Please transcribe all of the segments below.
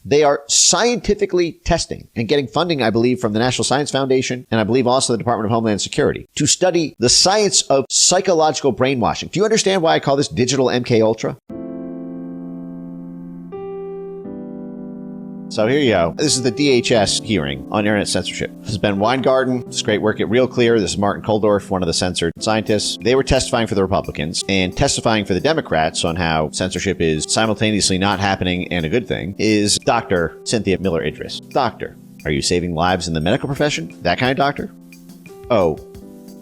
They are scientifically testing and getting funding, I believe, from the National Science Foundation and I believe also the Department of Homeland Security to study the science of psychological brainwashing. Do you understand why I call this digital MKUltra? So here you go. This is the DHS hearing on internet censorship. This is Ben Weingarten. This is great work at Real Clear. This is Martin Kulldorff, one of the censored scientists. They were testifying for the Republicans and testifying for the Democrats on how censorship is simultaneously not happening and a good thing is Dr. Cynthia Miller Idris. Doctor, are you saving lives in the medical profession? That kind of doctor? Oh,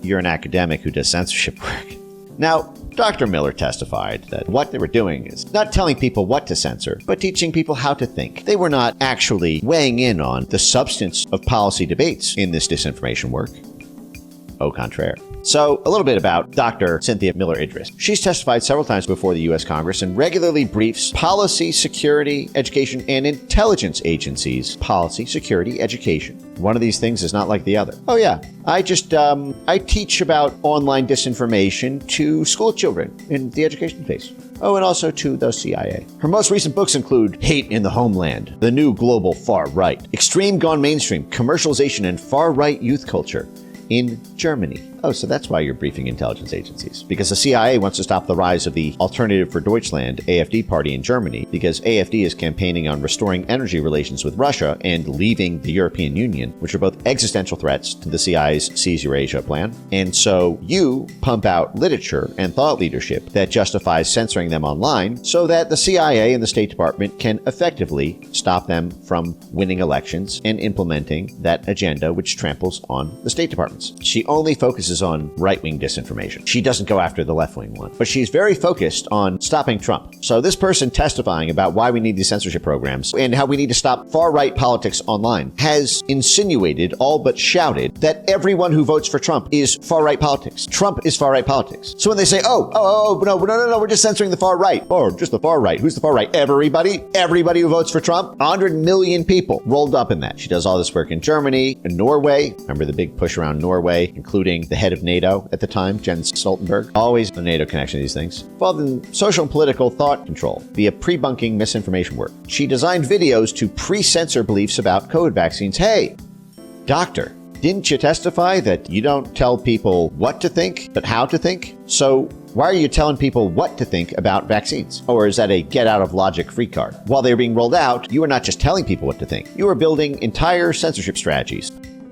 you're an academic who does censorship work. Now, Dr. Miller testified that what they were doing is not telling people what to censor, but teaching people how to think. They were not actually weighing in on the substance of policy debates in this disinformation work. Au contraire. So, a little bit about Dr. Cynthia Miller Idris. She's testified several times before the U.S. Congress and regularly briefs policy, security, education, and intelligence agencies. Policy, security, education. One of these things is not like the other. Oh yeah, I teach about online disinformation to school children in the education phase. Oh, and also to the CIA. Her most recent books include Hate in the Homeland, The New Global Far Right, Extreme Gone Mainstream, Commercialization and Far-Right Youth Culture in Germany. Oh, so that's why you're briefing intelligence agencies. Because the CIA wants to stop the rise of the Alternative for Deutschland, AfD party in Germany, because AfD is campaigning on restoring energy relations with Russia and leaving the European Union, which are both existential threats to the CIA's Seize Eurasia plan. And so you pump out literature and thought leadership that justifies censoring them online so that the CIA and the State Department can effectively stop them from winning elections and implementing that agenda which tramples on the State Departments. She only focuses on right-wing disinformation. She doesn't go after the left-wing one, but she's very focused on stopping Trump. So this person testifying about why we need these censorship programs and how we need to stop far-right politics online has insinuated, all but shouted, that everyone who votes for Trump is far-right politics. Trump is far-right politics. So when they say, no, we're just censoring the far right. Or just the far right. Who's the far right? Everybody who votes for Trump. 100 million people rolled up in that. She does all this work in Germany, in Norway. Remember the big push around Norway, including the head of NATO at the time, Jens Stoltenberg. Always the NATO connection to these things. Involved in social and political thought control via pre-bunking misinformation work. She designed videos to pre-censor beliefs about COVID vaccines. Hey, doctor, didn't you testify that you don't tell people what to think, but how to think? So why are you telling people what to think about vaccines? Or is that a get-out-of-logic free card? While they were being rolled out, you were not just telling people what to think. You were building entire censorship strategies.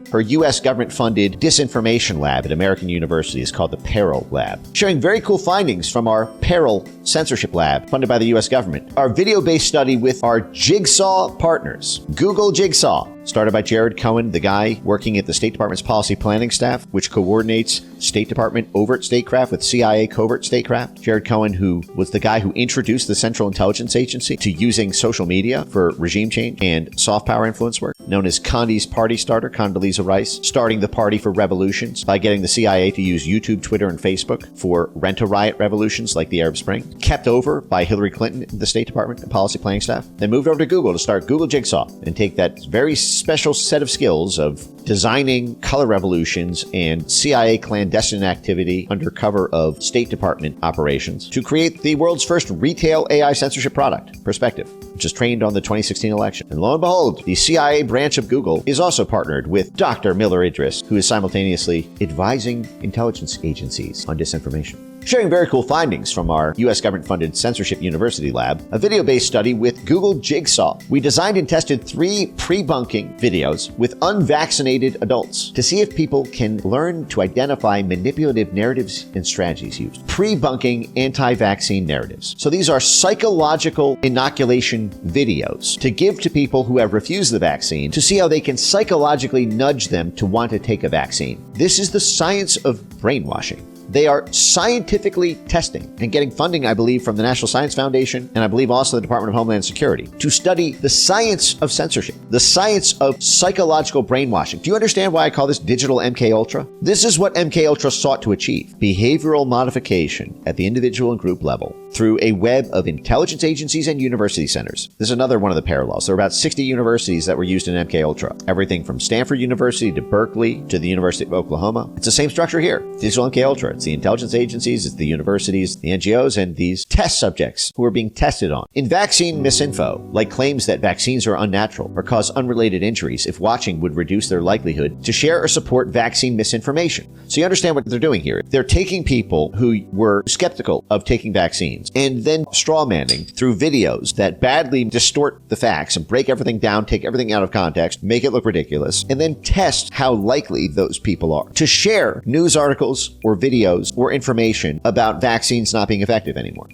Her U.S. government-funded disinformation lab at American University is called the Peril Lab, sharing very cool findings from our Peril Censorship Lab, funded by the U.S. government. Our video-based study with our Jigsaw partners, Google Jigsaw, started by Jared Cohen, the guy working at the State Department's policy planning staff, which coordinates State Department overt statecraft with CIA covert statecraft. Jared Cohen, who was the guy who introduced the Central Intelligence Agency to using social media for regime change and soft power influence work, known as Condi's party starter, Condoleezza Rice, starting the Party for Revolutions by getting the CIA to use YouTube, Twitter, and Facebook for rent-a-riot revolutions like the Arab Spring, kept over by Hillary Clinton, the State Department and policy planning staff, then moved over to Google to start Google Jigsaw and take that very special set of skills of designing color revolutions and CIA clandestine activity under cover of State Department operations to create the world's first retail AI censorship product, Perspective, which is trained on the 2016 election. And lo and behold, the CIA branch of Google is also partnered with Dr. Miller Idris, who is simultaneously advising intelligence agencies on disinformation. Sharing very cool findings from our U.S. government-funded Censorship University Lab, a video-based study with Google Jigsaw. We designed and tested 3 pre-bunking videos with unvaccinated adults to see if people can learn to identify manipulative narratives and strategies used. Pre-bunking anti-vaccine narratives. So these are psychological inoculation videos to give to people who have refused the vaccine to see how they can psychologically nudge them to want to take a vaccine. This is the science of brainwashing. They are scientifically testing and getting funding, I believe, from the National Science Foundation and I believe also the Department of Homeland Security to study the science of censorship, the science of psychological brainwashing. Do you understand why I call this digital MKUltra? This is what MKUltra sought to achieve: behavioral modification at the individual and group level through a web of intelligence agencies and university centers. This is another one of the parallels. There are about 60 universities that were used in MKUltra. Everything from Stanford University to Berkeley to the University of Oklahoma. It's the same structure here. Digital MKUltra. It's the intelligence agencies, it's the universities, the NGOs, and these test subjects who are being tested on. In vaccine misinfo, like claims that vaccines are unnatural or cause unrelated injuries if watching would reduce their likelihood to share or support vaccine misinformation. So you understand what they're doing here. They're taking people who were skeptical of taking vaccines and then strawmanning through videos that badly distort the facts and break everything down, take everything out of context, make it look ridiculous, and then test how likely those people are to share news articles or videos or information about vaccines not being effective anymore.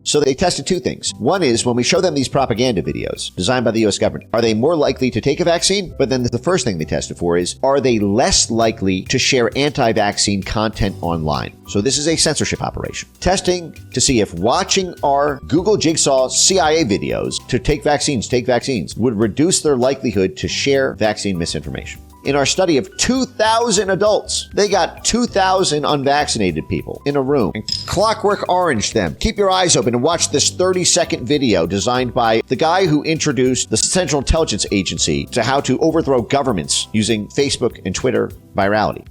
So they tested two things. One is when we show them these propaganda videos designed by the US government, are they more likely to take a vaccine? But then the first thing they tested for is, are they less likely to share anti-vaccine content online? So this is a censorship operation. Testing to see if watching our Google Jigsaw CIA videos to take vaccines would reduce their likelihood to share vaccine misinformation. In our study of 2,000 adults, they got 2,000 unvaccinated people in a room and Clockwork Oranged them. Keep your eyes open and watch this 30-second video designed by the guy who introduced the Central Intelligence Agency to how to overthrow governments using Facebook and Twitter virality.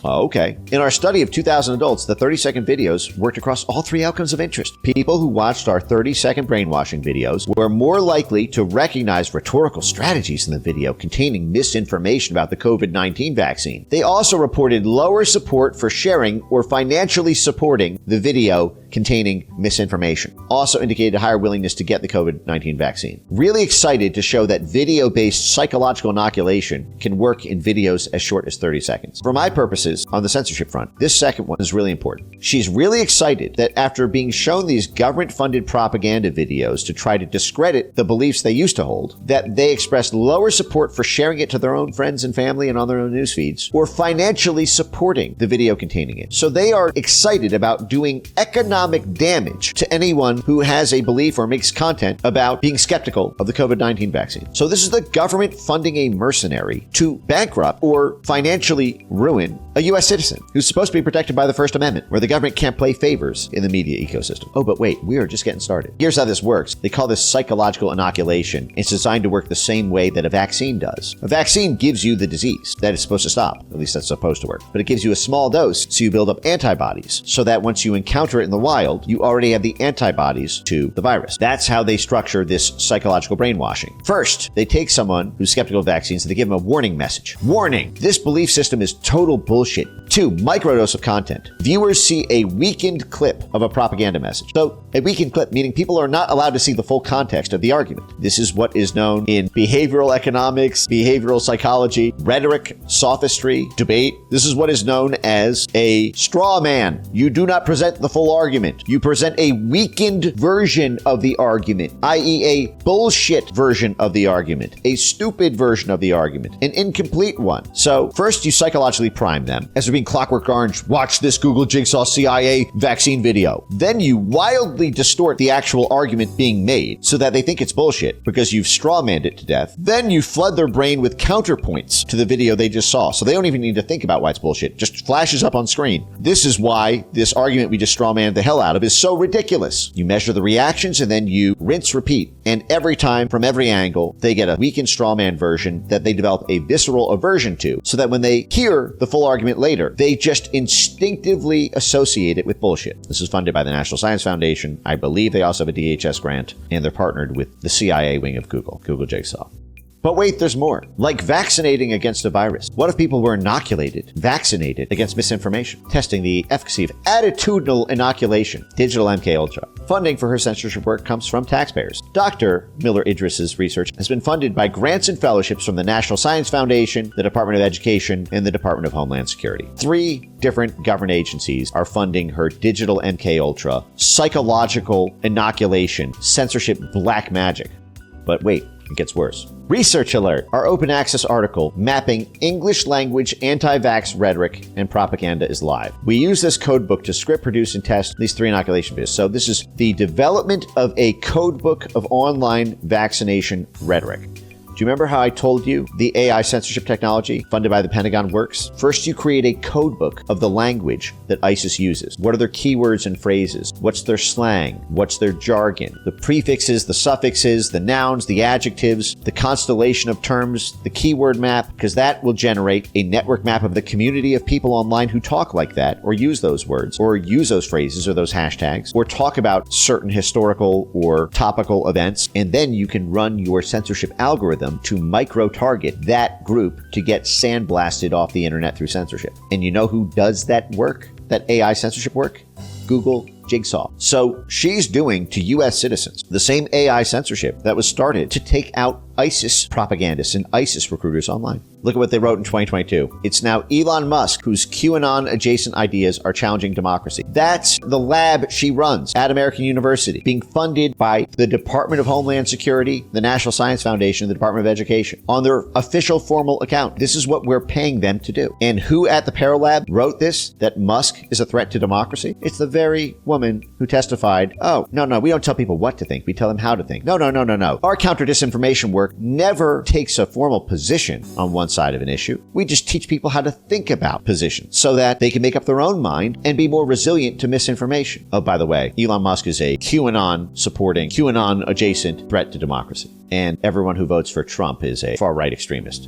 Okay. In our study of 2,000 adults, the 30-second videos worked across all three outcomes of interest. People who watched our 30-second brainwashing videos were more likely to recognize rhetorical strategies in the video containing misinformation about the COVID-19 vaccine. They also reported lower support for sharing or financially supporting the video containing misinformation. Also indicated a higher willingness to get the COVID-19 vaccine. Really excited to show that video-based psychological inoculation can work in videos as short as 30 seconds. For my purposes, on the censorship front, this second one is really important. She's really excited that after being shown these government-funded propaganda videos to try to discredit the beliefs they used to hold, that they expressed lower support for sharing it to their own friends and family and on their own news feeds, or financially supporting the video containing it. So they are excited about doing economic damage to anyone who has a belief or makes content about being skeptical of the COVID-19 vaccine. So this is the government funding a mercenary to bankrupt or financially ruin a U.S. citizen who's supposed to be protected by the First Amendment, where the government can't play favors in the media ecosystem. Oh, but wait, we are just getting started. Here's how this works. They call this psychological inoculation. It's designed to work the same way that a vaccine does. A vaccine gives you the disease that it's supposed to stop. At least that's supposed to work. But it gives you a small dose, so you build up antibodies, so that once you encounter it in the wild, you already have the antibodies to the virus. That's how they structure this psychological brainwashing. First, they take someone who's skeptical of vaccines and they give them a warning message. Warning! This belief system is total bullshit. 2, microdose of content. Viewers see a weakened clip of a propaganda message. So, a weakened clip, meaning people are not allowed to see the full context of the argument. This is what is known in behavioral economics, behavioral psychology, rhetoric, sophistry, debate. This is what is known as a straw man. You do not present the full argument. You present a weakened version of the argument, i.e. a bullshit version of the argument, a stupid version of the argument, an incomplete one. So, first you psychologically prime them as they're being Clockwork Orange. Watch this Google Jigsaw CIA vaccine video. Then you wildly distort the actual argument being made so that they think it's bullshit because you've strawmanned it to death. Then you flood their brain with counterpoints to the video they just saw, so they don't even need to think about why it's bullshit. Just flashes up on screen. This is why this argument we just strawmanned the hell out of is so ridiculous. You measure the reactions and then you rinse, repeat. And every time, from every angle, they get a weakened strawman version that they develop a visceral aversion to, so that when they hear the full argument later, they just instinctively associate it with bullshit. This is funded by the National Science Foundation. I believe they also have a DHS grant, and they're partnered with the CIA wing of Google Jigsaw. But wait, there's more. Like vaccinating against a virus. What if people were vaccinated against misinformation? Testing the efficacy of attitudinal inoculation. Digital MKUltra. Funding for her censorship work comes from taxpayers. Dr. Miller Idris's research has been funded by grants and fellowships from the National Science Foundation, the Department of Education, and the Department of Homeland Security. 3 different government agencies are funding her digital MKUltra psychological inoculation censorship black magic. But wait, it gets worse. Research alert! Our open access article mapping English language anti-vax rhetoric and propaganda is live. We use this codebook to script, produce, and test these 3 inoculation videos. So this is the development of a codebook of online vaccination rhetoric. Do you remember how I told you the AI censorship technology funded by the Pentagon works? First, you create a code book of the language that ISIS uses. What are their keywords and phrases? What's their slang? What's their jargon? The prefixes, the suffixes, the nouns, the adjectives, the constellation of terms, the keyword map, because that will generate a network map of the community of people online who talk like that, or use those words, or use those phrases or those hashtags, or talk about certain historical or topical events, and then you can run your censorship algorithm to micro-target that group to get sandblasted off the internet through censorship. And you know who does that work, that AI censorship work? Google Jigsaw. So she's doing to U.S. citizens the same AI censorship that was started to take out ISIS propagandists and ISIS recruiters online. Look at what they wrote in 2022. It's now Elon Musk whose QAnon-adjacent ideas are challenging democracy. That's the lab she runs at American University, being funded by the Department of Homeland Security, the National Science Foundation, the Department of Education, on their official formal account. This is what we're paying them to do. And who at the Paralab wrote this, that Musk is a threat to democracy? It's the very woman who testified, oh, no, we don't tell people what to think. We tell them how to think. No. Our counter-disinformation work never takes a formal position on one side of an issue. We just teach people how to think about positions so that they can make up their own mind and be more resilient to misinformation. Oh, by the way, Elon Musk is a QAnon-supporting, QAnon-adjacent threat to democracy. And everyone who votes for Trump is a far-right extremist.